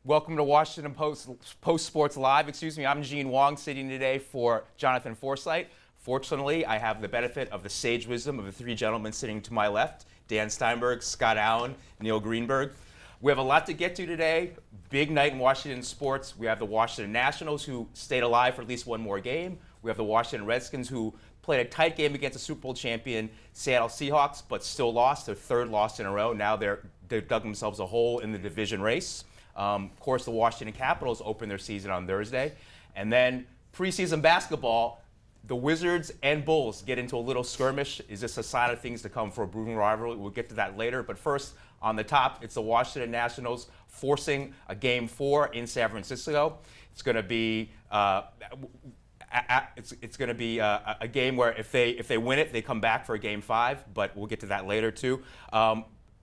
Welcome to Washington Post Sports Live. I'm Gene Wang, sitting today for Jonathan Forsythe. Fortunately, I have the benefit of the sage wisdom of the three gentlemen sitting to my left: Dan Steinberg, Scott Allen, Neil Greenberg. We have a lot to get to today. Big night in Washington sports. We have the Washington Nationals, who stayed alive for at least one more game. We have the Washington Redskins, who played a tight game against the Super Bowl champion Seattle Seahawks, but still lost their third loss in a row. Now they've dug themselves a hole in the division race. Of course, the Washington Capitals open their season on Thursday. And then preseason basketball, the Wizards and Bulls get into a little skirmish. Is this a sign of things to come for a brewing rivalry? We'll get to that later. But first, on the top, it's the Washington Nationals forcing a Game 4 in San Francisco. It's going to be a game where if they win it, they come back for a Game 5. But we'll get to that later too.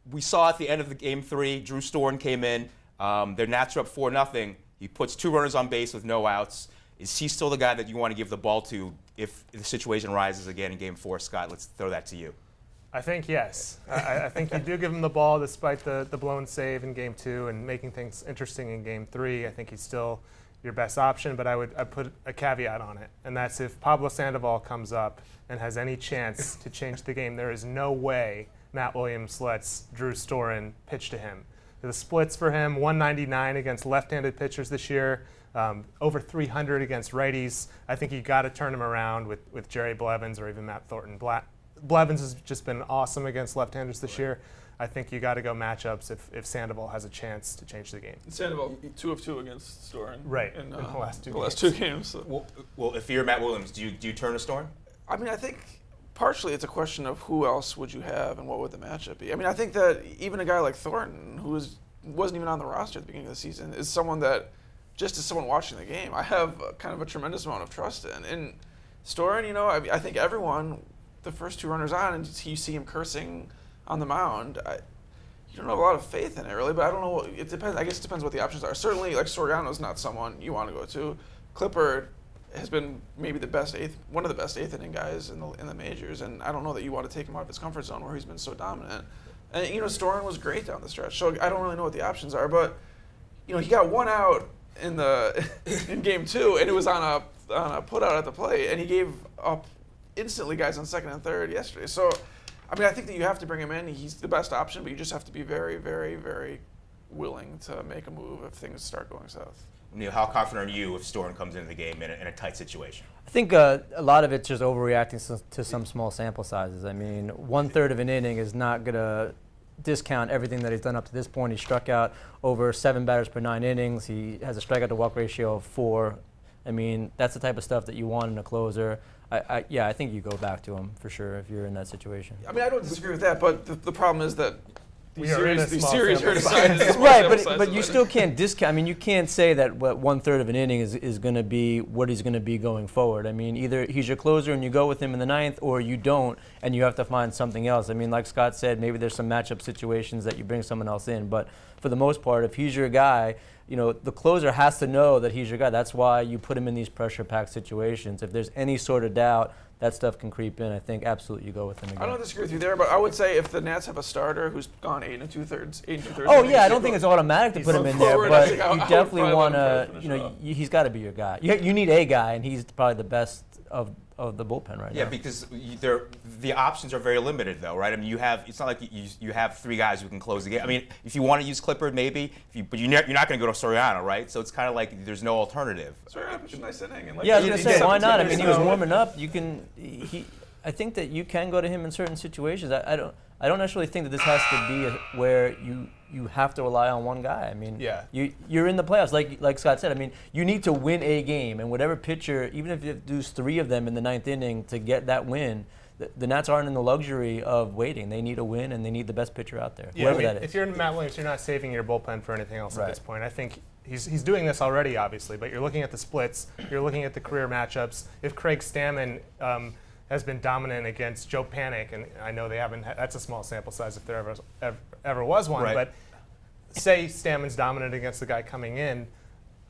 We saw at the end of the Game 3, Drew Storen came in. Their Nats are up 4-0. He puts two runners on base with no outs. Is he still the guy that you want to give the ball to if the situation rises again in Game 4? Scott, let's throw that to you. I think yes. I think you do give him the ball despite the blown save in Game 2 and making things interesting in Game 3. I think he's still your best option, but I'd put a caveat on it, and that's if Pablo Sandoval comes up and has any chance to change the game, there is no way Matt Williams lets Drew Storen pitch to him. The splits for him: 199 against left-handed pitchers this year, over 300 against righties. I think you got to turn him around with Jerry Blevins or even Matt Thornton. Blevins has just been awesome against left-handers this year. I think you got to go matchups if Sandoval has a chance to change the game. Sandoval 2 of 2 against Storen. Right, in the last two games. So. Well, if you're Matt Williams, do you turn to Storen? I mean, I think partially it's a question of who else would you have and what would the matchup be. I mean, I think that even a guy like Thornton, who wasn't even on the roster at the beginning of the season, is someone that, just as someone watching the game, I have kind of a tremendous amount of trust in. And Storen, I think everyone, the first two runners on, and you see him cursing on the mound, you don't have a lot of faith in it, really, but I don't know. It depends. I guess it depends what the options are. Certainly, like, Soriano's not someone you want to go to. Clippard has been maybe one of the best eighth inning guys in the majors, and I don't know that you want to take him out of his comfort zone where he's been so dominant. And Storen was great down the stretch, so I don't really know what the options are. But he got one out in Game 2, and it was on a put out at the plate, and he gave up instantly guys on second and third yesterday. So, I mean, I think that you have to bring him in. He's the best option, but you just have to be very, very, very willing to make a move if things start going south. Neil, how confident are you if Storen comes into the game in a tight situation? I think a lot of it's just overreacting to some small sample sizes. I mean, 1/3 of an inning is not going to discount everything that he's done up to this point. He struck out over 7 batters per 9 innings. He has a strikeout to walk ratio of 4. I mean, that's the type of stuff that you want in a closer. I think you go back to him for sure if you're in that situation. I mean, I don't disagree with that, but the problem is that these these series are decided. Right, but you still can't discount. I mean, you can't say that 1/3 of an inning is going to be what he's going to be going forward. I mean, either he's your closer and you go with him in the 9th, or you don't and you have to find something else. I mean, like Scott said, maybe there's some matchup situations that you bring someone else in, but for the most part, if he's your guy, the closer has to know that he's your guy. That's why you put him in these pressure-packed situations. If there's any sort of doubt, that stuff can creep in. I think absolutely you go with him again. I don't disagree with you there, but I would say if the Nats have a starter who's gone 8 2/3. Oh yeah, I don't think it's automatic to put him in there, but you definitely want to. He's got to be your guy. You need a guy, and he's probably the best of the bullpen right now. Yeah, because the options are very limited, though, right? I mean, it's not like you have 3 guys who can close the game. I mean, if you want to use Clippard, maybe, but you're not going to go to Soriano, right? So it's kind of like there's no alternative. Soriano pitched a nice inning. Yeah, I was going to say, why not? I mean, he was warming up. I think that you can go to him in certain situations. I don't necessarily think that this has to be where you have to rely on one guy. I mean, you're in the playoffs, like Scott said. I mean, you need to win a game, and whatever pitcher, even if you lose 3 of them in the 9th inning to get that win, the Nats aren't in the luxury of waiting. They need a win, and they need the best pitcher out there, whoever that is. If you're Matt Williams, you're not saving your bullpen for anything else at this point. I think he's doing this already, obviously, but you're looking at the splits, you're looking at the career matchups. If Craig Stammen has been dominant against Joe Panik, and I know they haven't. That's a small sample size if there ever was one. Right. But say Stammen's dominant against the guy coming in,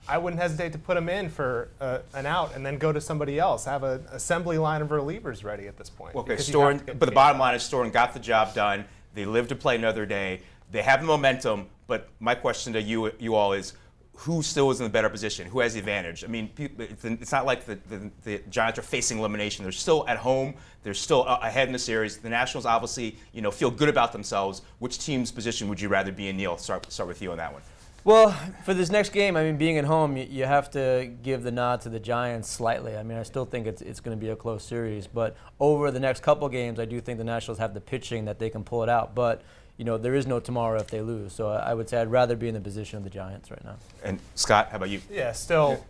I wouldn't hesitate to put him in for an out and then go to somebody else. Have an assembly line of relievers ready at this point. Okay, but the bottom line is Storen got the job done. They live to play another day. They have the momentum. But my question to you all is, who still is in the better position? Who has the advantage? I mean, it's not like the Giants are facing elimination. They're still at home. They're still ahead in the series. The Nationals obviously, feel good about themselves. Which team's position would you rather be in, Neil? Start with you on that one. Well, for this next game, I mean, being at home, you have to give the nod to the Giants slightly. I mean, I still think it's going to be a close series. But over the next couple games, I do think the Nationals have the pitching that they can pull it out. But there is no tomorrow if they lose. So I would say I'd rather be in the position of the Giants right now. And Scott, how about you? Yeah, still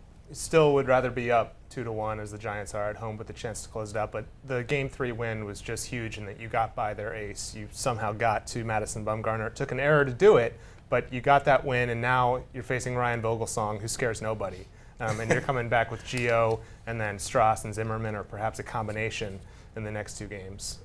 would rather be up 2-1 as the Giants are at home with the chance to close it out. But the Game 3 win was just huge in that you got by their ace. You somehow got to Madison Bumgarner. It took an error to do it, but you got that win, and now you're facing Ryan Vogelsong, who scares nobody. And you're coming back with Gio and then Strauss and Zimmerman, or perhaps a combination in the next 2 games.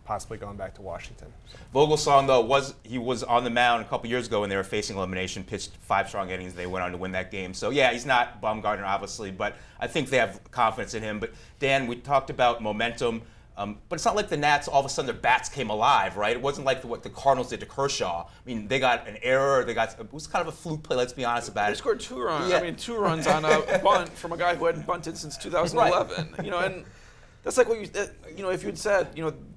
Possibly going back to Washington. Vogelsong, though, was on the mound a couple years ago when they were facing elimination, pitched 5 strong innings. They went on to win that game. So, yeah, he's not Baumgartner, obviously, but I think they have confidence in him. But, Dan, we talked about momentum, but it's not like the Nats, all of a sudden, their bats came alive, right? It wasn't like what the Cardinals did to Kershaw. I mean, they got an error. It was kind of a fluke play, let's be honest about it. They scored 2 runs. Yeah. I mean, 2 runs on a bunt from a guy who hadn't bunted since 2011. And that's like what if you'd said,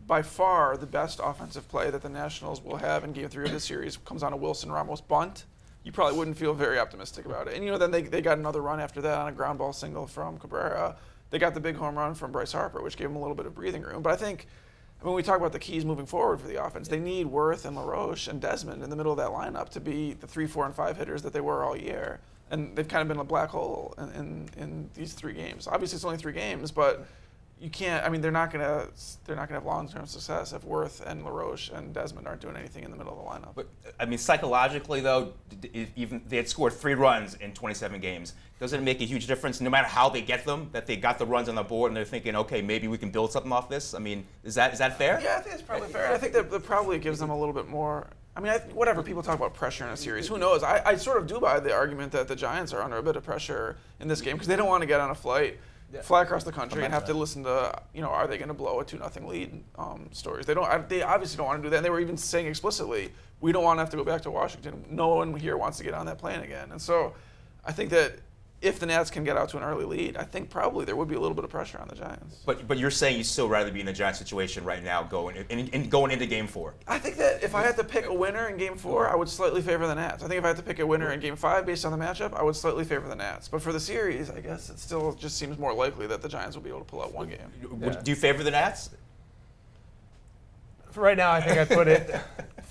by far the best offensive play that the Nationals will have in Game 3 of this series comes on a Wilson Ramos bunt, you probably wouldn't feel very optimistic about it. And then they got another run after that on a ground ball single from Cabrera. They got the big home run from Bryce Harper, which gave them a little bit of breathing room. But I think, when we talk about the keys moving forward for the offense, they need Worth and LaRoche and Desmond in the middle of that lineup to be the 3, 4, and 5 hitters that they were all year. And they've kind of been a black hole in these 3 games. Obviously, it's only 3 games, but you can't. I mean, they're not gonna have long-term success if Worth and LaRoche and Desmond aren't doing anything in the middle of the lineup. But I mean, psychologically, though, even they had scored 3 runs in 27 games. Doesn't it make a huge difference, no matter how they get them, that they got the runs on the board and they're thinking, okay, maybe we can build something off this? I mean, is that fair? Yeah, I think it's probably fair. I think that probably gives them a little bit more. I mean, whatever people talk about pressure in a series, who knows? I sort of do buy the argument that the Giants are under a bit of pressure in this game because they don't want to get on a flight. Fly across the country and have to listen to, are they going to blow a 2-0 lead stories. They obviously don't want to do that. And they were even saying explicitly, we don't want to have to go back to Washington. No one here wants to get on that plane again. And so I think that if the Nats can get out to an early lead, I think probably there would be a little bit of pressure on the Giants. But you're saying you'd still rather be in the Giants situation right now going into Game 4. I think that if I had to pick a winner in Game 4, I would slightly favor the Nats. I think if I had to pick a winner in Game 5 based on the matchup, I would slightly favor the Nats. But for the series, I guess it still just seems more likely that the Giants will be able to pull out one game. Do you favor the Nats? For right now, I think I put it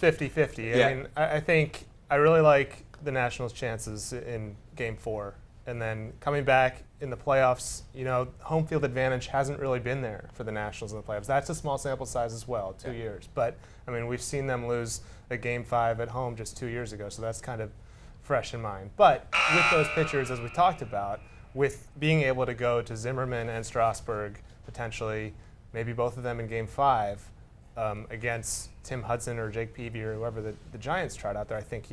50-50. Yeah. I mean, I think I really like the Nationals' chances in Game 4. And then coming back in the playoffs, home field advantage hasn't really been there for the Nationals in the playoffs. That's a small sample size as well, 2 years. But, I mean, we've seen them lose a Game 5 at home just 2 years ago, so that's kind of fresh in mind. But with those pitchers, as we talked about, with being able to go to Zimmerman and Strasburg, potentially, maybe both of them in Game 5, against Tim Hudson or Jake Peavy or whoever the Giants tried out there, I think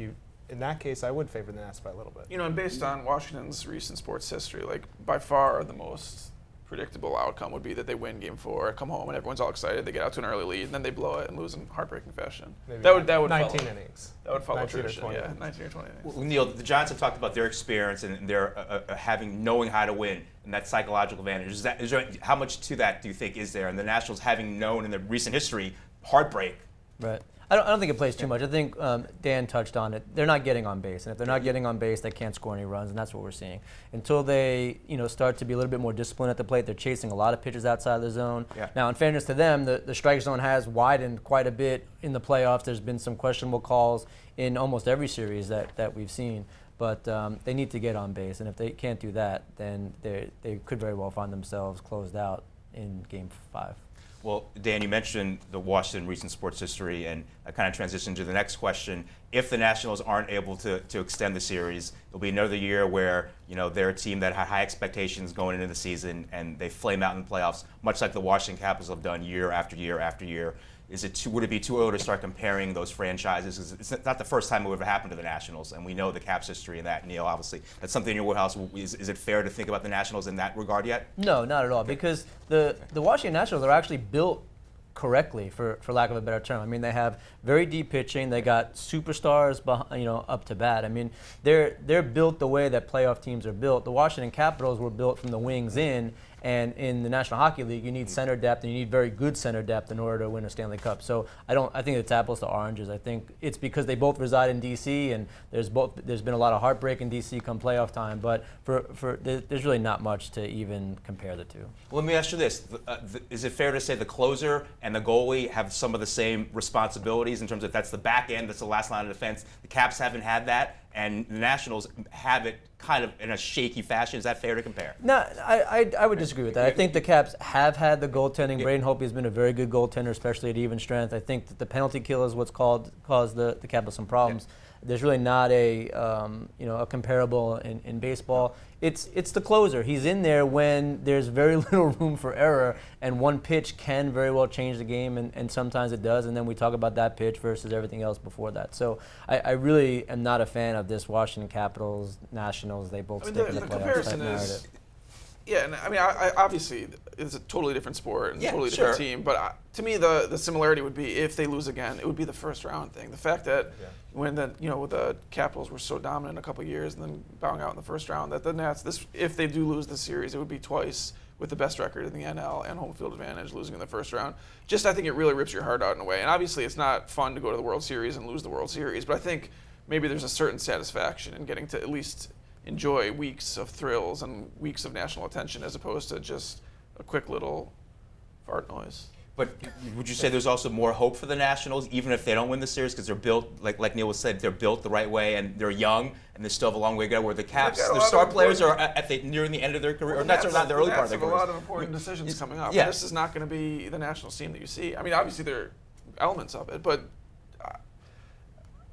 in that case, I would favor the Nats by a little bit. And based on Washington's recent sports history, by far the most predictable outcome would be that they win Game 4, come home, and everyone's all excited. They get out to an early lead, and then they blow it and lose in heartbreaking fashion. Maybe that would 19 follow. innings. That would follow 19 or tradition. 20 Yeah, innings. 19 or 20 innings. Well, Neil, the Giants have talked about their experience and their knowing how to win and that psychological advantage. How much to that do you think is there? And the Nationals having known in their recent history heartbreak. Right. I don't think it plays too much. I think Dan touched on it. They're not getting on base, and if they're not getting on base, they can't score any runs, and that's what we're seeing. Until they, start to be a little bit more disciplined at the plate, they're chasing a lot of pitches outside of the zone. Yeah. Now, in fairness to them, the strike zone has widened quite a bit in the playoffs. There's been some questionable calls in almost every series that we've seen, but they need to get on base, and if they can't do that, then they could very well find themselves closed out in Game 5. Well, Dan, you mentioned the Washington recent sports history, and I kind of transitioned to the next question. If the Nationals aren't able to extend the series, it'll be another year where they're a team that had high expectations going into the season, and they flame out in the playoffs, much like the Washington Capitals have done year after year after year. Would it be too early to start comparing those franchises? 'Cause it's not the first time it would have happened to the Nationals, and we know the Caps history in that. Neil, obviously, that's something in your wheelhouse. Is it fair to think about the Nationals in that regard yet? No, not at all, because the Washington Nationals are actually built correctly, for lack of a better term. I mean, they have very deep pitching. They got superstars, up to bat. I mean, they're built the way that playoff teams are built. The Washington Capitals were built from the wings in. And in the National Hockey League, you need center depth, and you need very good center depth in order to win a Stanley Cup. So I think it's apples to oranges. I think it's because they both reside in D.C. and there's been a lot of heartbreak in D.C. come playoff time. But there's really not much to even compare the two. Well, let me ask you this: is it fair to say the closer and the goalie have some of the same responsibilities in terms of that's the back end, that's the last line of defense? The Caps haven't had that, and the Nationals have it kind of in a shaky fashion. Is that fair to compare? No, I would disagree with that. I think the Caps have had the goaltending. Braden Holtby has been a very good goaltender, especially at even strength. I think that the penalty kill is what's caused the Capitals some problems. Yeah. There's really not a comparable in baseball. It's the closer. He's in there when there's very little room for error, and one pitch can very well change the game, and sometimes it does. And then we talk about that pitch versus everything else before that. So I really am not a fan of this Washington Capitals Nationals. They both stick in the playoffs type narrative. Yeah, and I mean, I obviously it's a totally different sport and a totally different team. But to me, the similarity would be if they lose again, it would be the first round thing. The fact that when the Capitals were so dominant a couple of years and then bowing out in the first round, that the Nats, if they do lose the series, it would be twice with the best record in the NL and home field advantage, losing in the first round. Just I think it really rips your heart out in a way. And obviously, it's not fun to go to the World Series and lose the World Series, but I think maybe there's a certain satisfaction in getting to at least enjoy weeks of thrills and weeks of national attention as opposed to just a quick little fart noise. But would you say there's also more hope for the Nationals, even if they don't win the series, because they're built, like Neil was said, they're built the right way, and they're young, and they still have a long way to go. Where the Caps, their star players are nearing the end of their career, or not the early part of their career. A lot of important decisions coming up. Yeah. This is not going to be the Nationals team that you see. I mean, obviously there are elements of it, but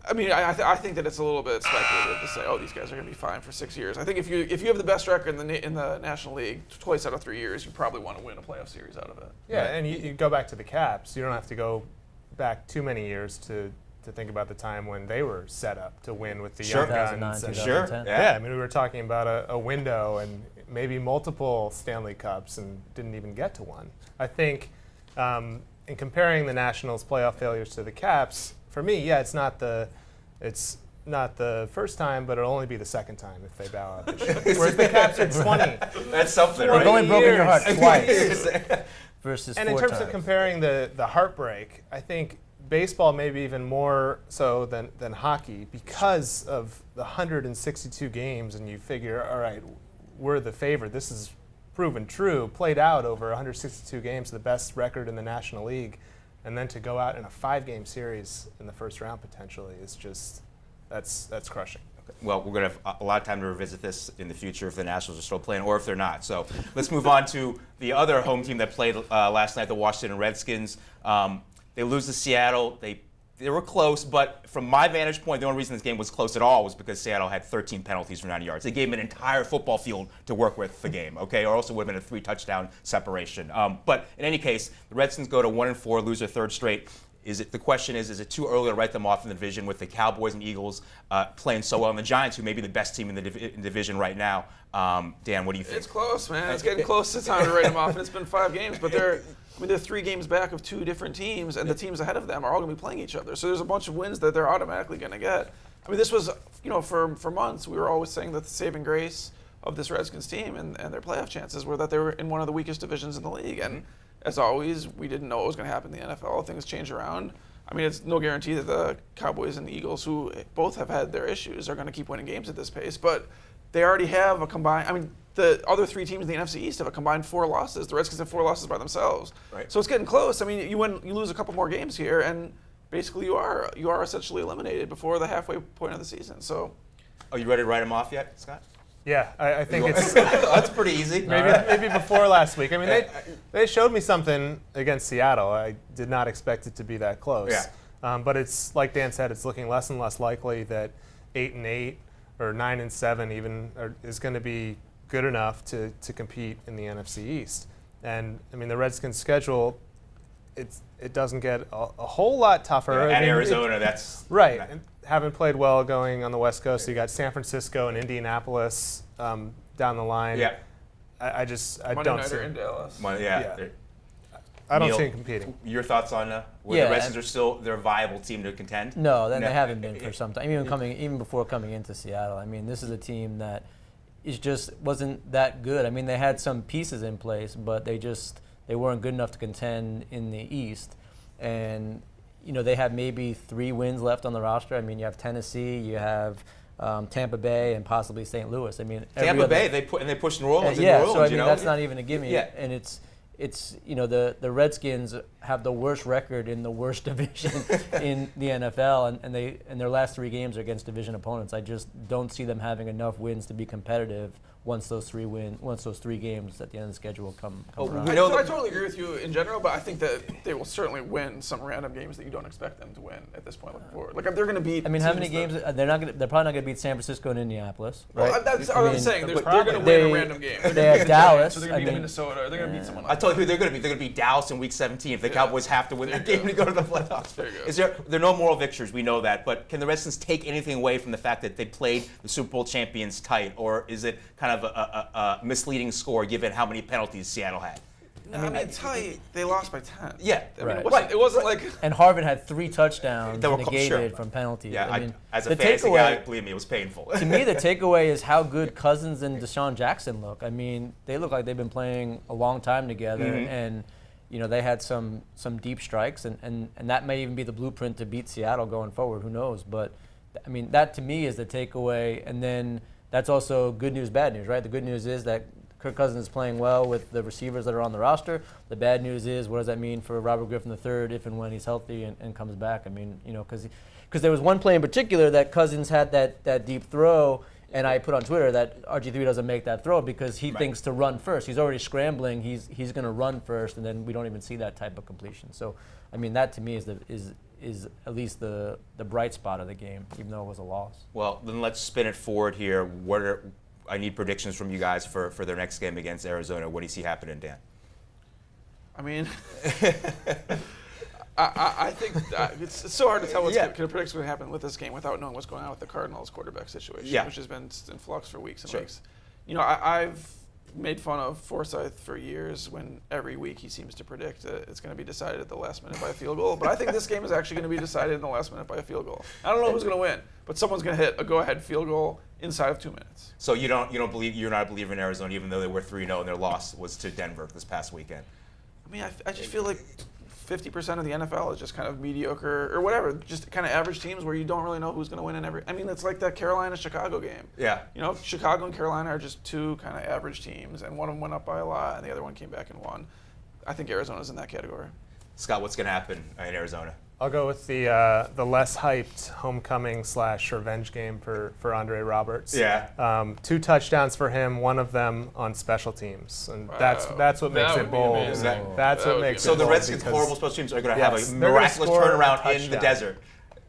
I mean, I think that it's a little bit speculative to say, oh, these guys are going to be fine for 6 years. I think if you have the best record in the National League twice out of 3 years, you probably want to win a playoff series out of it. Yeah, and you go back to the Caps. You don't have to go back too many years to think about the time when they were set up to win with the young guns. 2009, Yeah, I mean, we were talking about a window and maybe multiple Stanley Cups and didn't even get to one. I think in comparing the Nationals' playoff failures to the Caps, for me, it's not the first time, but it'll only be the second time if they bow out this year. Whereas the Caps are 20. That's something, They've right? only broken your heart twice versus and 4 in terms times. of comparing the heartbreak, I think baseball maybe even more so than hockey because of the 162 games, and you figure, all right, we're the favorite. This is proven true, played out over 162 games, the best record in the National League. And then to go out in a 5-game series in the first round potentially is just, that's crushing. Okay. Well, we're going to have a lot of time to revisit this in the future if the Nationals are still playing or if they're not. So let's move on to the other home team that played last night, the Washington Redskins. They lose to Seattle. They were close, but from my vantage point, the only reason this game was close at all was because Seattle had 13 penalties for 90 yards. They gave them an entire football field to work with the game, okay? Or else it would have been a 3-touchdown separation. But in any case, the Redskins go to 1-4, lose their third straight. The question is it too early to write them off in the division with the Cowboys and Eagles playing so well, and the Giants, who may be the best team in the division right now? Dan, what do you think? It's close, man. It's getting close to time to write them off, and it's been 5 games, but they're 3 games back of 2 different teams, and the teams ahead of them are all going to be playing each other. So there's a bunch of wins that they're automatically going to get. I mean, this was, for months, we were always saying that the saving grace of this Redskins team and their playoff chances were that they were in one of the weakest divisions in the league. And as always, we didn't know what was going to happen in the NFL. Things change around. I mean, it's no guarantee that the Cowboys and the Eagles, who both have had their issues, are going to keep winning games at this pace. But they already have a combined, I mean, the other 3 teams in the NFC East have a combined 4 losses. The Redskins have 4 losses by themselves. Right. So it's getting close. I mean, you lose a couple more games here, and basically you are essentially eliminated before the halfway point of the season. So, Are you ready to write them off yet, Scott? Yeah, I think it's That's pretty easy. maybe before last week. I mean, they showed me something against Seattle. I did not expect it to be that close. Yeah. But it's like Dan said, it's looking less and less likely that 8-8 or 9-7 even is going to be good enough to compete in the NFC East. And I mean, the Redskins' schedule, it doesn't get a whole lot tougher. At Arizona, that's right. And haven't played well going on the West Coast. So you got San Francisco and Indianapolis down the line. Yeah. I Monday don't nighter see. in Dallas. Yeah. I don't Neil, see him competing. Your thoughts on whether Yeah, the Redskins are still they're a viable team to contend? No, then No. they haven't been for some time. Even before coming into Seattle. I mean, this is a team that is just wasn't that good. I mean, they had some pieces in place, but they weren't good enough to contend in the East. And they have maybe 3 wins left on the roster. I mean, you have Tennessee, you have Tampa Bay, and possibly St. Louis. I mean, Tampa Bay, they pushed New Orleans. yeah, New Orleans, so I mean that's not even a gimme. Yeah. And it's the Redskins have the worst record in the worst division in the NFL, and their last 3 games are against division opponents. I just don't see them having enough wins to be competitive once those 3 games at the end of the schedule come around. I totally agree with you in general, but I think that they will certainly win some random games that you don't expect them to win at this point looking forward. Like if they're going to beat. I mean, how many games? They're probably not going to beat San Francisco and Indianapolis, right? Well, that's what I'm saying. They're going to win they- a random game. They're they gonna had beat the Giants, Dallas, or they're going to I beat mean- Minnesota. Or they're going to beat someone I else. told you who they're going to be. They're going to beat Dallas in Week 17 if the Cowboys have to win that game to go to the playoffs. There you go. There are no moral victories? We know that, but can the Redskins take anything away from the fact that they played the Super Bowl champions tight, or is it kind of a misleading score given how many penalties Seattle had? I mean, tight. They lost by 10. Yeah, I mean, Right. it wasn't like. And Harvin had 3 touchdowns That were negated sure. from penalties. Yeah, I mean, as a the fantasy takeaway, guy, believe me, it was painful. to me, the takeaway is how good Cousins and Deshaun Jackson look. I mean, they look like they've been playing a long time together, and they had some deep strikes, and that may even be the blueprint to beat Seattle going forward. Who knows? But I mean, that to me is the takeaway, and then that's also good news, bad news, right? The good news is that Kirk Cousins is playing well with the receivers that are on the roster. The bad news is, what does that mean for Robert Griffin III if and when he's healthy and comes back? I mean, because there was one play in particular that Cousins had that deep throw, and I put on Twitter that RG3 doesn't make that throw because he thinks to run first. He's already scrambling. He's going to run first, and then we don't even see that type of completion. So, I mean, that to me is at least the bright spot of the game, even though it was a loss. Well, then let's spin it forward here. I need predictions from you guys for their next game against Arizona. What do you see happening, Dan? I mean, I think it's so hard to tell what's going to predict what's going to happen with this game without knowing what's going on with the Cardinals quarterback situation, which has been in flux for weeks and weeks. I've made fun of Forsyth for years when every week he seems to predict that it's going to be decided at the last minute by a field goal. But I think this game is actually going to be decided in the last minute by a field goal. I don't know who's going to win, but someone's going to hit a go-ahead field goal inside of 2 minutes. So you're not a believer in Arizona, even though they were 3-0 and their loss was to Denver this past weekend. I mean, I just feel like 50% of the NFL is just kind of mediocre or whatever, just kind of average teams where you don't really know who's going to win in every. I mean, it's like that Carolina-Chicago game. Yeah. Chicago and Carolina are just 2 kind of average teams, and one of them went up by a lot, and the other one came back and won. I think Arizona's in that category. Scott, what's going to happen in Arizona? I'll go with the less hyped homecoming/revenge game for Andre Roberts. Yeah. 2 touchdowns for him, one of them on special teams, and Wow. that's what makes That it would be bold. amazing. That's That what would be makes it So the bold Redskins' because horrible special teams are going to Yes, have a they're gonna miraculous score a turnaround in the touchdown. desert.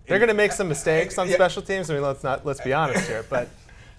They're going to make some mistakes on Yeah. special teams. I mean, let's be honest here, but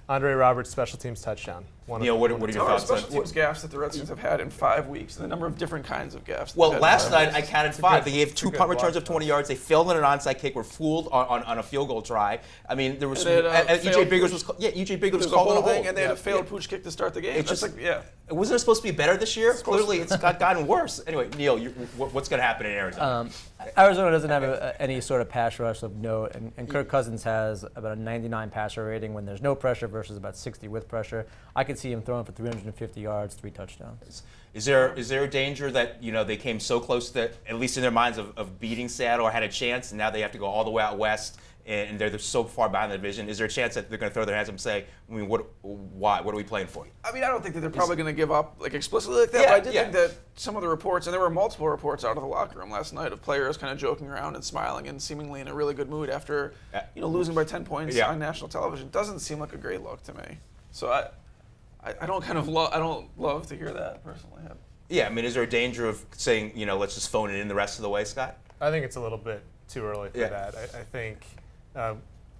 Andre Roberts' special teams touchdown. Neil, what are your Number of thoughts special on? teams gaffes that the Redskins have had in 5 weeks, and the number of different kinds of gaffes. Well, they've had in last 5 night I weeks. counted 5. They gave it's a 2 good punt returns block, of 20 yards. They failed on an onside kick. Were fooled on a field goal try. I mean, there was And they had, EJ failed Biggers pooch. was EJ Biggers was There's a called on a holding, hold. and they had a failed pooch kick to start the game. It's That's just- like, yeah. Wasn't it supposed to be better this year? supposed Clearly, to. it's gotten worse. Anyway, Neil, what's going to happen in Arizona? Arizona doesn't have any sort of pass rush of note, and Kirk Cousins has about a 99 passer rating when there's no pressure versus about 60 with pressure. I could see him throwing for 350 yards, 3 touchdowns. Is there a danger that they came so close that at least in their minds of beating Seattle or had a chance, and now they have to go all the way out west and they're so far behind the division? Is there a chance that they're going to throw their hands up and say, I mean, why? What are we playing for? I mean, I don't think that they're probably going to give up like explicitly like that, Yeah, but I did yeah. think that some of the reports, and there were multiple reports out of the locker room last night of players kind of joking around and smiling and seemingly in a really good mood after losing by 10 points Yeah. on national television. Doesn't seem like a great look to me. So I don't love to hear that personally. Yeah, I mean, is there a danger of saying, let's just phone it in the rest of the way, Scott? I think it's a little bit too early for Yeah. that. I think,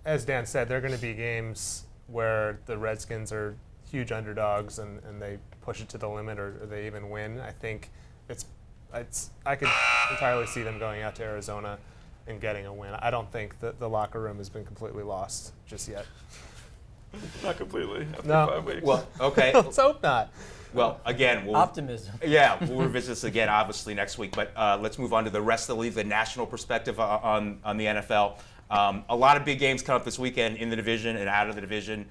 as Dan said, there are going to be games where the Redskins are huge underdogs and they push it to the limit or they even win. I think I could entirely see them going out to Arizona and getting a win. I don't think that the locker room has been completely lost just yet. Not completely after No. 5 weeks. Well, okay. Let's hope not. Well, again, Optimism. Yeah, we'll revisit this again, obviously, next week. But let's move on to the rest of the league, the national perspective on the NFL. A lot of big games come up this weekend in the division and out of the division.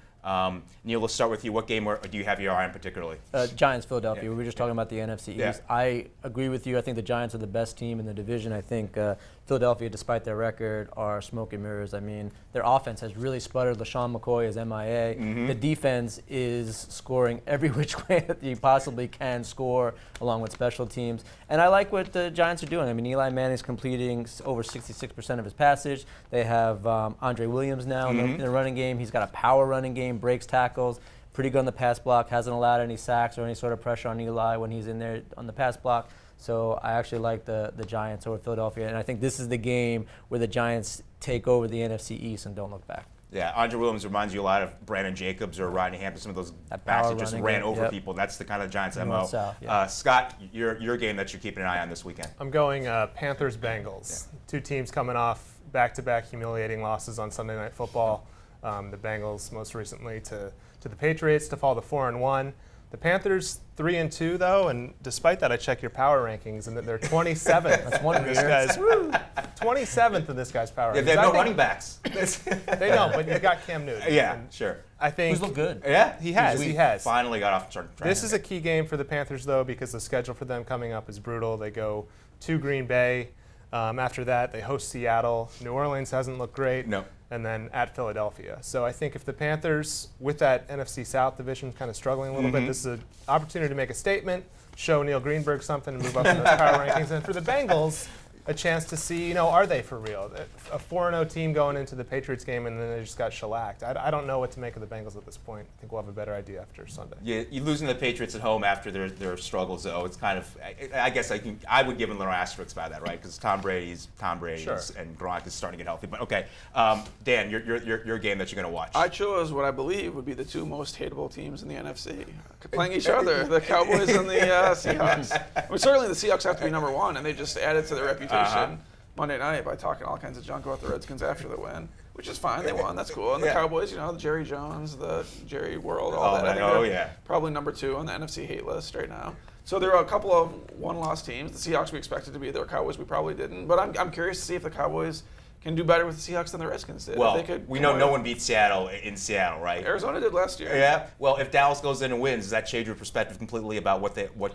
Neil, let's start with you. What game do you have your eye on particularly? Giants, Philadelphia. Yeah. We were just talking about the NFC East. Yeah. I agree with you. I think the Giants are the best team in the division. I think Philadelphia, despite their record, are smoke and mirrors. I mean, their offense has really sputtered. LaShawn McCoy is MIA. Mm-hmm. The defense is scoring every which way that you possibly can score, along with special teams. And I like what the Giants are doing. I mean, Eli Manning's completing over 66% of his passage. They have Andre Williams now in the running game. He's got a power running game, breaks tackles, pretty good on the pass block, hasn't allowed any sacks or any sort of pressure on Eli when he's in there on the pass block. So I actually like the Giants over Philadelphia, and I think this is the game where the Giants take over the NFC East and don't look back. Yeah, Andre Williams reminds you a lot of Brandon Jacobs or Rodney Hampton, some of those That backs power that just running ran game, over yep. people. That's the kind of Giants' North MO. south, yeah. Scott, your game that you're keeping an eye on this weekend. I'm going Panthers-Bengals. Two teams coming off back-to-back humiliating losses on Sunday Night Football. The Bengals most recently to the Patriots to fall to 4-1. The Panthers 3-2 though, and despite that, I check your power rankings, and that they're 27th. That's one in this year. guy's 27th in this guy's power Yeah, rankings. they have I no think- running backs. They don't, but you've got Cam Newton. Yeah, And sure. I think Who's looked good. Yeah, He has. We He has. finally got off track. This is a key game for the Panthers, though, because the schedule for them coming up is brutal. They go to Green Bay. After that, they host Seattle. New Orleans hasn't looked great. No. And then at Philadelphia. So I think if the Panthers, with that NFC South division kind of struggling a little bit, this is an opportunity to make a statement, show Neil Greenberg something, and move up in those power rankings. And for the Bengals, a chance to see, are they for real? A 4-0 team going into the Patriots game, and then they just got shellacked. I don't know what to make of the Bengals at this point. I think we'll have a better idea after Sunday. Yeah, you losing the Patriots at home after their struggles, though. It's kind of, I guess I would give a little asterisk by that, right? Because Tom Brady's Sure. and Gronk is starting to get healthy. But okay, Dan, your game that you're going to watch. I chose what I believe would be the two most hateable teams in the NFC, playing each other, the Cowboys and the Seahawks. I mean, certainly the Seahawks have to be number one, and they just added to their reputation Monday night by talking all kinds of junk about the Redskins after the win, which is fine. They won. That's cool. And the Cowboys, the Jerry Jones, the Jerry World, all that. I think they're probably number two on the NFC hate list right now. So there are a couple of one-loss teams. The Seahawks we expected to be there. Cowboys we probably didn't. But I'm curious to see if the Cowboys can do better with the Seahawks than the Redskins did. Well, if they could we know no one beat Seattle in Seattle, right? Arizona did last year. Yeah. Well, if Dallas goes in and wins, does that change your perspective completely about what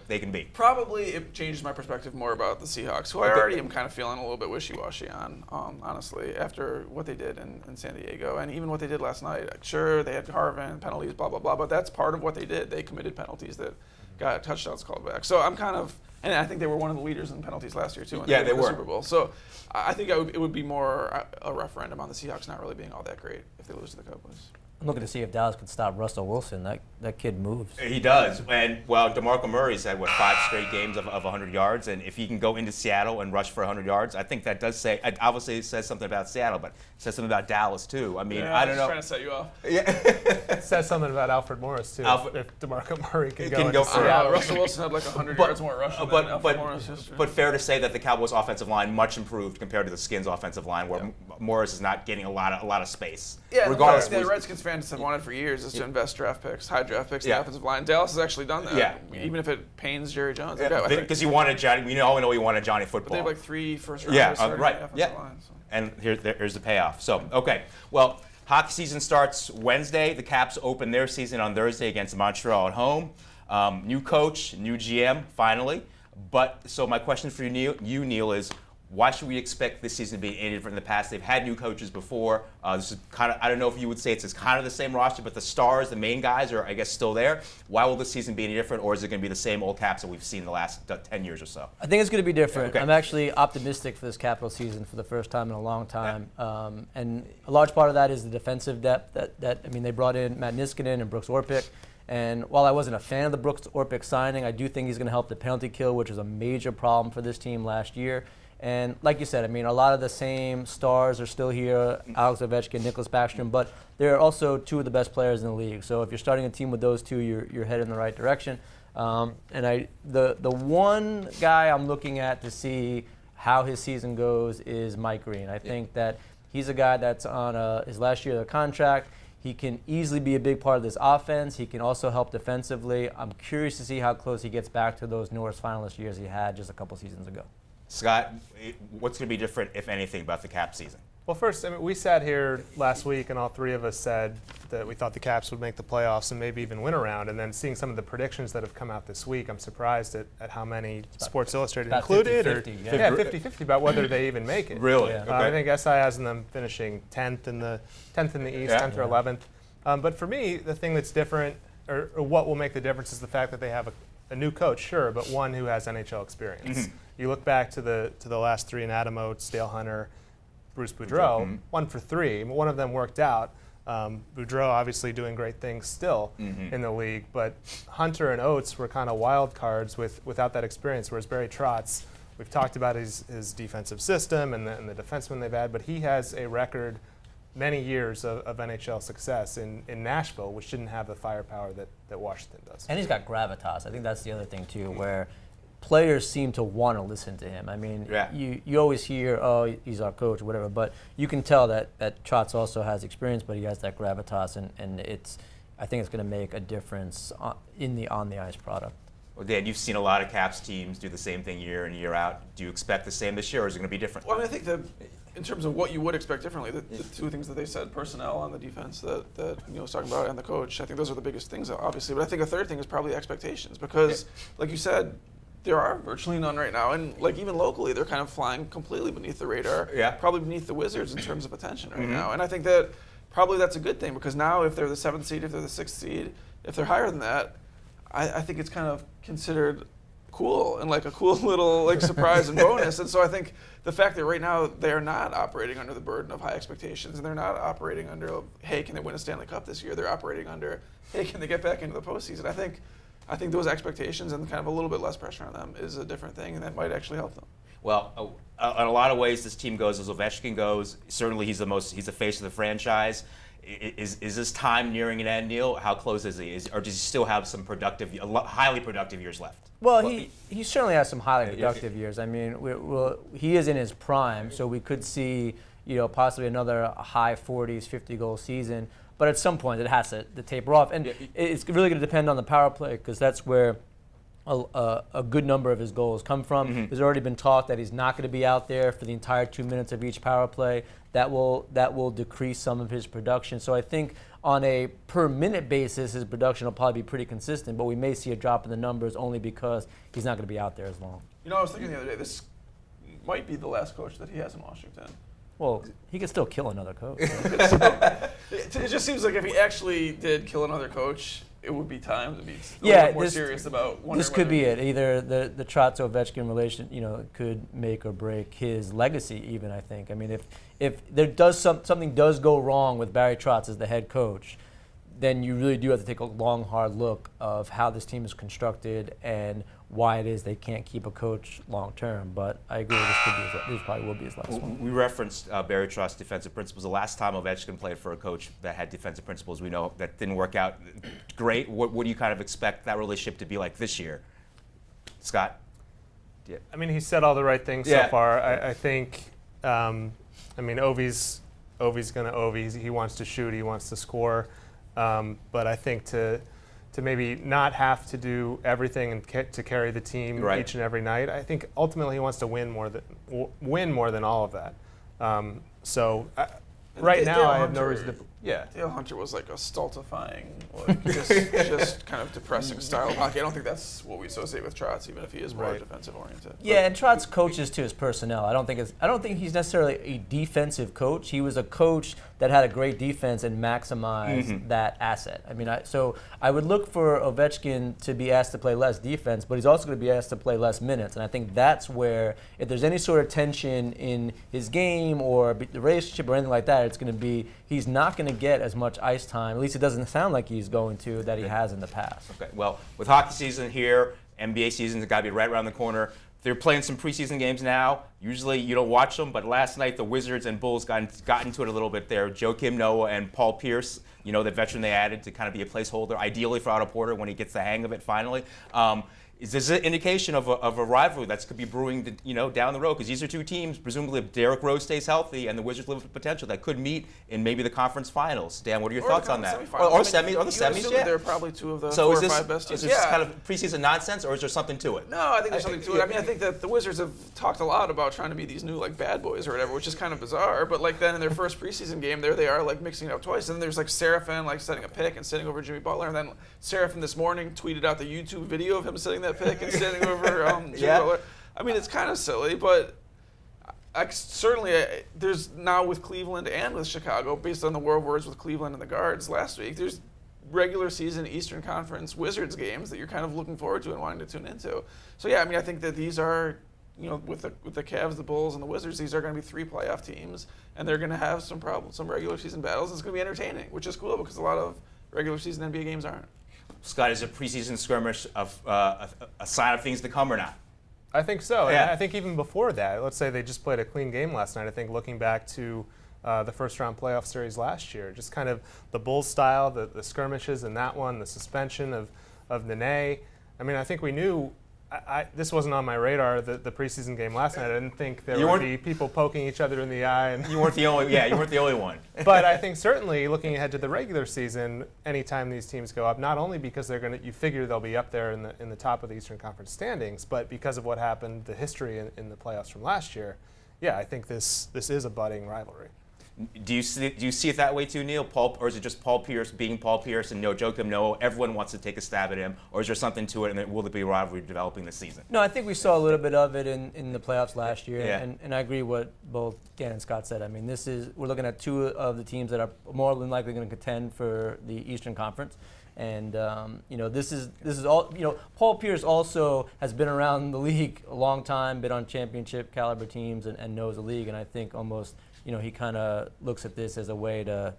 they can be? Probably it changes my perspective more about the Seahawks, who I already am kind of feeling a little bit wishy-washy on, honestly, after what they did in San Diego and even what they did last night. Sure, they had Harvin, penalties, blah, blah, blah, but that's part of what they did. They committed penalties that got touchdowns called back. So I'm kind of, and I think they were one of the leaders in penalties last year, too. When Yeah, they they won the were. Super Bowl. So I think it would be more a referendum on the Seahawks not really being all that great if they lose to the Cowboys. I'm looking to see if Dallas can stop Russell Wilson. That kid moves. He does. And, well, DeMarco Murray's had, 5 straight games of 100 yards. And if he can go into Seattle and rush for 100 yards, I think that does say, obviously it says something about Seattle, but it says something about Dallas, too. I mean, I don't know. Trying to set you off. It says something about Alfred Morris, too. If DeMarco Murray can go for into Seattle. Russell Wilson had like 100 yards more rushing than Alfred Morris yesterday. But fair to say that the Cowboys' offensive line much improved compared to the Skins' offensive line, where Morris is not getting a lot of space. Yeah, regardless. the Redskins fans have wanted for years is to invest draft picks, high draft picks in Yeah. the offensive line. Dallas has actually done that. Yeah. Even if it pains Jerry Jones. Okay, I think- Because he wanted Johnny. We all know he wanted Johnny Football. But they have like 3 first rounders Yeah, starting right. on the Yeah. offensive line. So. And here's the payoff. So, okay. Well, hockey season starts Wednesday. The Caps open their season on Thursday against Montreal at home. New coach, new GM, finally. But so my question for you, Neil, is why should we expect this season to be any different than the past? They've had new coaches before. This is kind of, I don't know if you would say it's kind of the same roster, but the stars, the main guys are, I guess, still there. Why will this season be any different, or is it going to be the same old Caps that we've seen the last 10 years or so? I think it's going to be different. Okay. I'm actually optimistic for this Capital season for the first time in a long time. And a large part of that is the defensive depth. They brought in Matt Niskanen and Brooks Orpik. And while I wasn't a fan of the Brooks Orpik signing, I do think he's going to help the penalty kill, which was a major problem for this team last year. And like you said, a lot of the same stars are still here, Alex Ovechkin, Nicholas Backstrom, but they're also 2 of the best players in the league. So if you're starting a team with those 2, you're headed in the right direction. And the one guy I'm looking at to see how his season goes is Mike Green. I think that he's a guy that's on his last year of the contract. He can easily be a big part of this offense. He can also help defensively. I'm curious to see how close he gets back to those Norris finalist years he had just a couple seasons ago. Scott, what's going to be different, if anything, about the Caps season? Well, first, I mean, we sat here last week, and all three of us said that we thought the Caps would make the playoffs and maybe even win a round. And then seeing some of the predictions that have come out this week, I'm surprised at how many Sports Illustrated about included, 50-50, or 50-50 about whether they even make it. Really? Yeah. Okay. I think SI has them finishing 10th in the East, 10th or 11th. But for me, the thing that's different, or what will make the difference, is the fact that they have a new coach, sure, but one who has NHL experience. You look back to the last three in Adam Oates, Dale Hunter, Bruce Boudreau, 1 for 3. One of them worked out. Boudreau obviously doing great things still in the league, but Hunter and Oates were kind of wild cards without that experience, whereas Barry Trotz, we've talked about his defensive system and the defensemen they've had, but he has a record, many years of NHL success in Nashville, which didn't have the firepower that Washington does. And he's got gravitas. I think that's the other thing, too, where players seem to want to listen to him. I mean, you always hear, oh, he's our coach or whatever, but you can tell that Trotz also has experience, but he has that gravitas, and I think it's going to make a difference in the on-the-ice product. Well, Dan, you've seen a lot of Caps teams do the same thing year in, year out. Do you expect the same this year, or is it going to be different? Well, I mean, I think that in terms of what you would expect differently, the two things that they said, personnel on the defense that Neil was talking about, and the coach, I think those are the biggest things, obviously. But I think a third thing is probably expectations, because, like you said, there are virtually none right now, and like even locally, they're kind of flying completely beneath the radar, probably beneath the Wizards in terms of attention right now. And I think that probably that's a good thing, because now if they're the 7th seed, if they're the 6th seed, if they're higher than that, I think it's kind of considered cool and like a cool little like surprise and bonus. And so I think the fact that right now they are not operating under the burden of high expectations, and they're not operating under, hey, can they win a Stanley Cup this year? They're operating under, hey, can they get back into the postseason? I think those expectations and kind of a little bit less pressure on them is a different thing, and that might actually help them. Well, in a lot of ways, this team goes as Ovechkin goes. Certainly, he's the face of the franchise. Is this time nearing an end, Neil? How close is he? Or does he still have some highly productive years left? Well, he certainly has some highly productive years. I mean, he is in his prime, so we could see, possibly another high 40s, 50-goal season. But at some point, it has to taper off, and it's really going to depend on the power play, because that's where a good number of his goals come from. There's already been talk that he's not going to be out there for the entire 2 minutes of each power play. That will decrease some of his production. So I think on a per minute basis, his production will probably be pretty consistent, but we may see a drop in the numbers only because he's not going to be out there as long. I was thinking the other day, this might be the last coach that he has in Washington. Well, he could still kill another coach. It just seems like if he actually did kill another coach, it would be time to be a little more serious about wondering. This could be it. Either the Trotz-Ovechkin relation, could make or break his legacy. Even I think. I mean, if there does something does go wrong with Barry Trotz as the head coach, then you really do have to take a long, hard look of how this team is constructed and why it is they can't keep a coach long term. But I agree, this probably will be his last one. We referenced Barry Trotz defensive principles. The last time Ovechkin played for a coach that had defensive principles, we know that didn't work out great. What do you kind of expect that relationship to be like this year? Scott? Yeah. I mean, he said all the right things so far. I think, Ovi's going to Ovi. He wants to shoot. He wants to score. But I think to maybe not have to do everything and to carry the team each and every night, I think ultimately he wants to win more than all of that. Right now I have no reason to. Dale Hunter was like a stultifying, just kind of depressing style of hockey. I don't think that's what we associate with Trotz, even if he is more defensive oriented. Yeah, and Trotz coaches to his personnel. I don't think he's necessarily a defensive coach. He was a coach that had a great defense and maximized that asset. I mean, so I would look for Ovechkin to be asked to play less defense, but he's also going to be asked to play less minutes. And I think that's where, if there's any sort of tension in his game or the relationship or anything like that, it's going to be he's not going to get as much ice time, at least it doesn't sound like he's going to, that he has in the past. Okay, well, with hockey season here, NBA season's got to be right around the corner. They're playing some preseason games now. Usually you don't watch them, but last night the Wizards and Bulls got into it a little bit there. Joakim Noah and Paul Pierce, the veteran they added to kind of be a placeholder, ideally for Otto Porter when he gets the hang of it finally. is this an indication of a rivalry that could be brewing, down the road? Because these are two teams, presumably, if Derrick Rose stays healthy and the Wizards live with potential, that could meet in maybe the conference finals. Dan, what are your thoughts on that? Or Or the semis, assume yeah. that they're probably two of the So 4 is or this 5 best teams. is this kind of preseason nonsense, or is there something to it? No, I think there's something to it. I mean, I think that the Wizards have talked a lot about trying to be these new bad boys or whatever, which is kind of bizarre. But then in their first preseason game, there they are mixing it up twice. And then there's Seraphin setting a pick and sitting over Jimmy Butler, and then Seraphin this morning tweeted out the YouTube video of him setting that pick and standing over Jimmy Butler. I mean, it's kind of silly, but certainly there's now with Cleveland and with Chicago, based on the war words with Cleveland and the guards last week, there's regular season Eastern Conference Wizards games that you're kind of looking forward to and wanting to tune into. So yeah, I mean, I think that these are, with the Cavs, the Bulls, and the Wizards, these are going to be 3 playoff teams, and they're going to have some regular season battles. And it's going to be entertaining, which is cool because a lot of regular season NBA games aren't. Scott, is a preseason skirmish of a sign of things to come or not? I think so. Yeah. And I think even before that, let's say they just played a clean game last night. I think looking back to the first-round playoff series last year, just kind of the Bulls style, the skirmishes in that one, the suspension of Nene. I mean, I think we knew. This wasn't on my radar, the preseason game last night. I didn't think there would be people poking each other in the eye. You weren't the only one. But I think certainly looking ahead to the regular season, anytime these teams go up, not only because you figure they'll be up there in the top of the Eastern Conference standings, but because of what happened, the history in the playoffs from last year, yeah, I think this is a budding rivalry. Do you see it that way too, Neil? Or is it just Paul Pierce being Paul Pierce and no joke him? No, everyone wants to take a stab at him, or is there something to it? And will there be a rivalry developing this season? No, I think we saw a little bit of it in the playoffs last year, Yeah. and I agree with both Dan and Scott said. I mean, we're looking at 2 of the teams that are more than likely going to contend for the Eastern Conference. And this is all. Paul Pierce also has been around the league a long time, been on championship caliber teams, and knows the league. And I think almost he kind of looks at this as a way to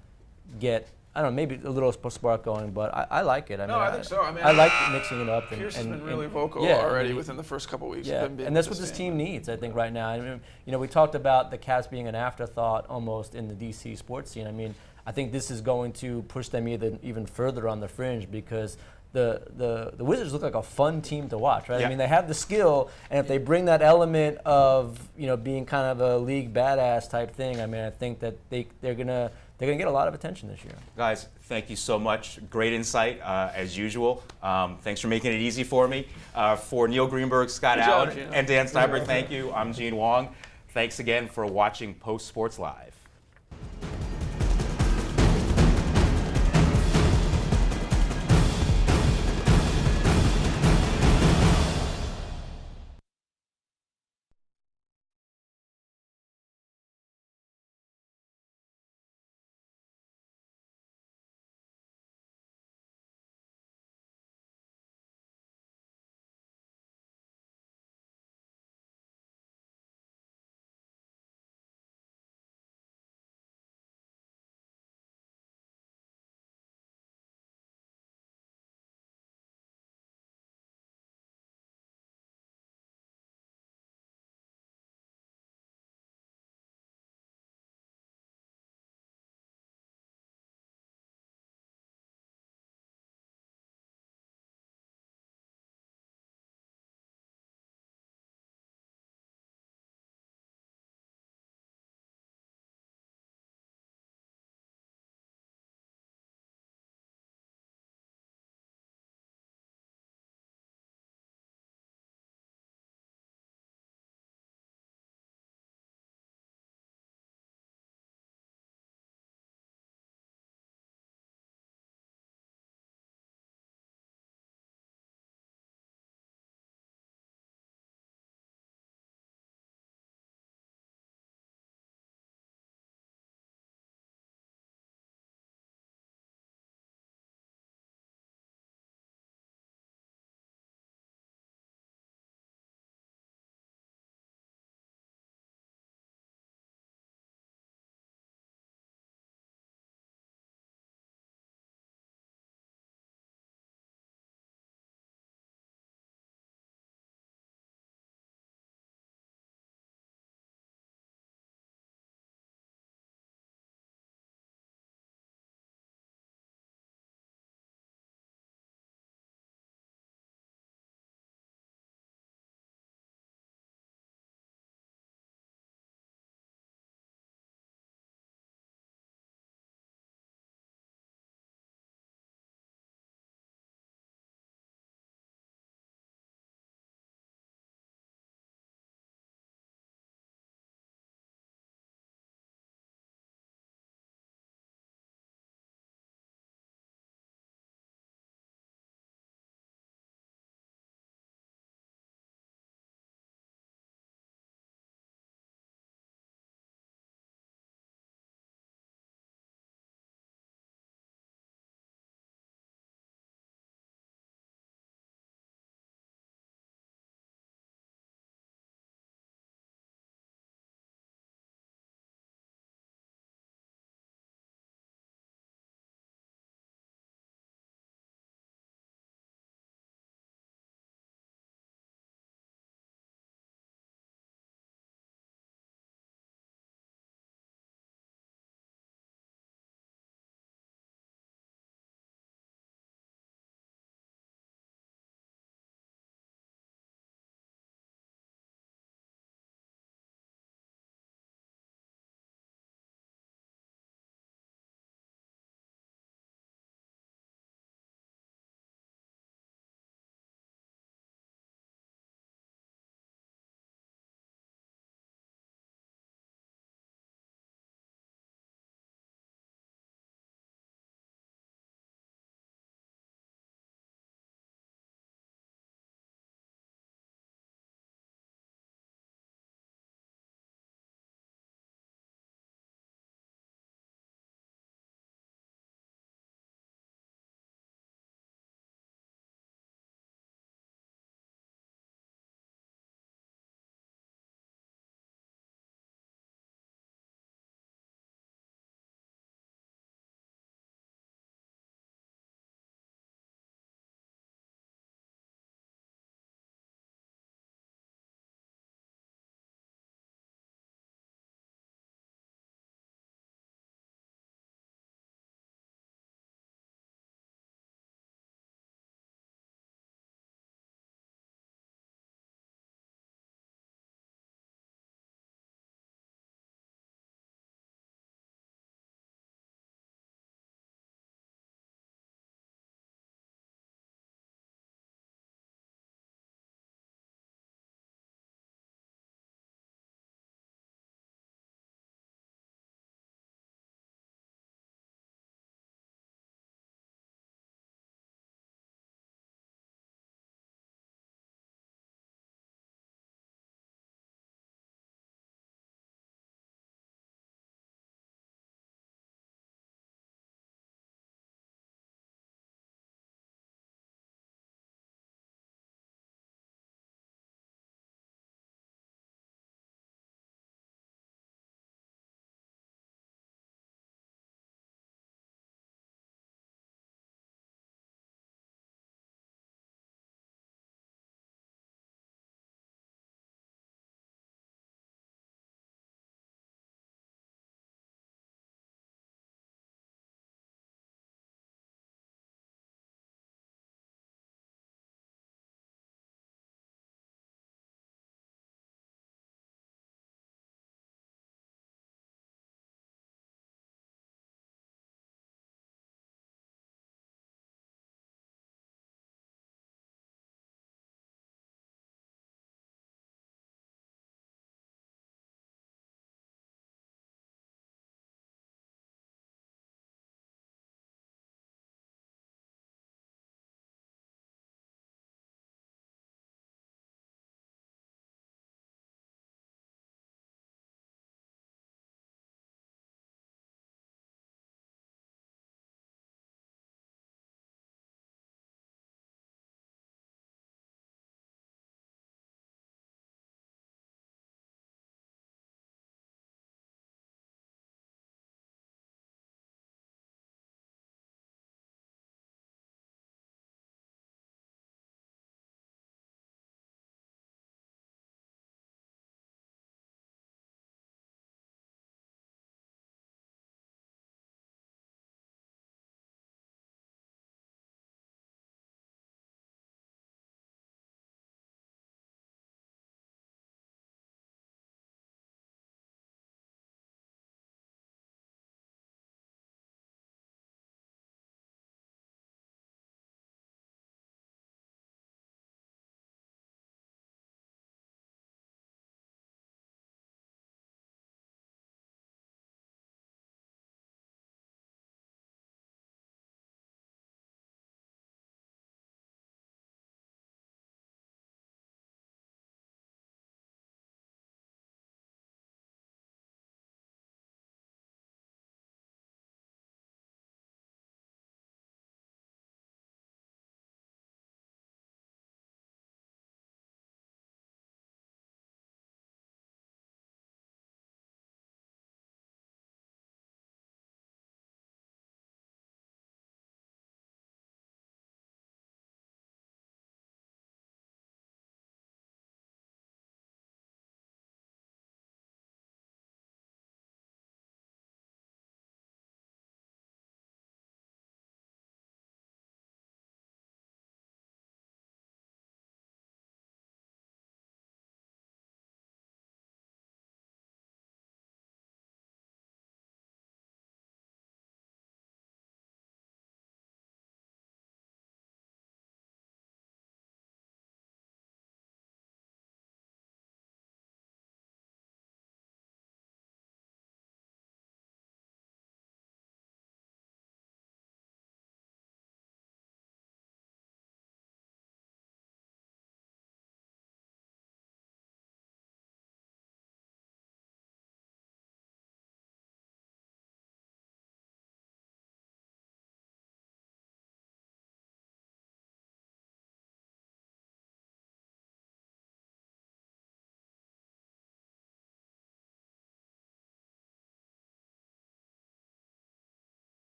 get, I don't know, maybe a little spark going. But I like it. I think so. I mean, I like mixing it up. Pierce has been really vocal within the first couple weeks. Yeah, and that's what this team needs, I think, right now. I mean, we talked about the Cavs being an afterthought almost in the DC sports scene. I mean, I think this is going to push them even further on the fringe because the Wizards look like a fun team to watch, right? Yeah. I mean, they have the skill, and if they bring that element of being kind of a league badass type thing, I mean, I think that they're gonna get a lot of attention this year. Guys, thank you so much. Great insight as usual. Thanks for making it easy for me. For Neil Greenberg, Scott Allen, and Dan Steinberg, thank you. I'm Gene Wang. Thanks again for watching Post Sports Live.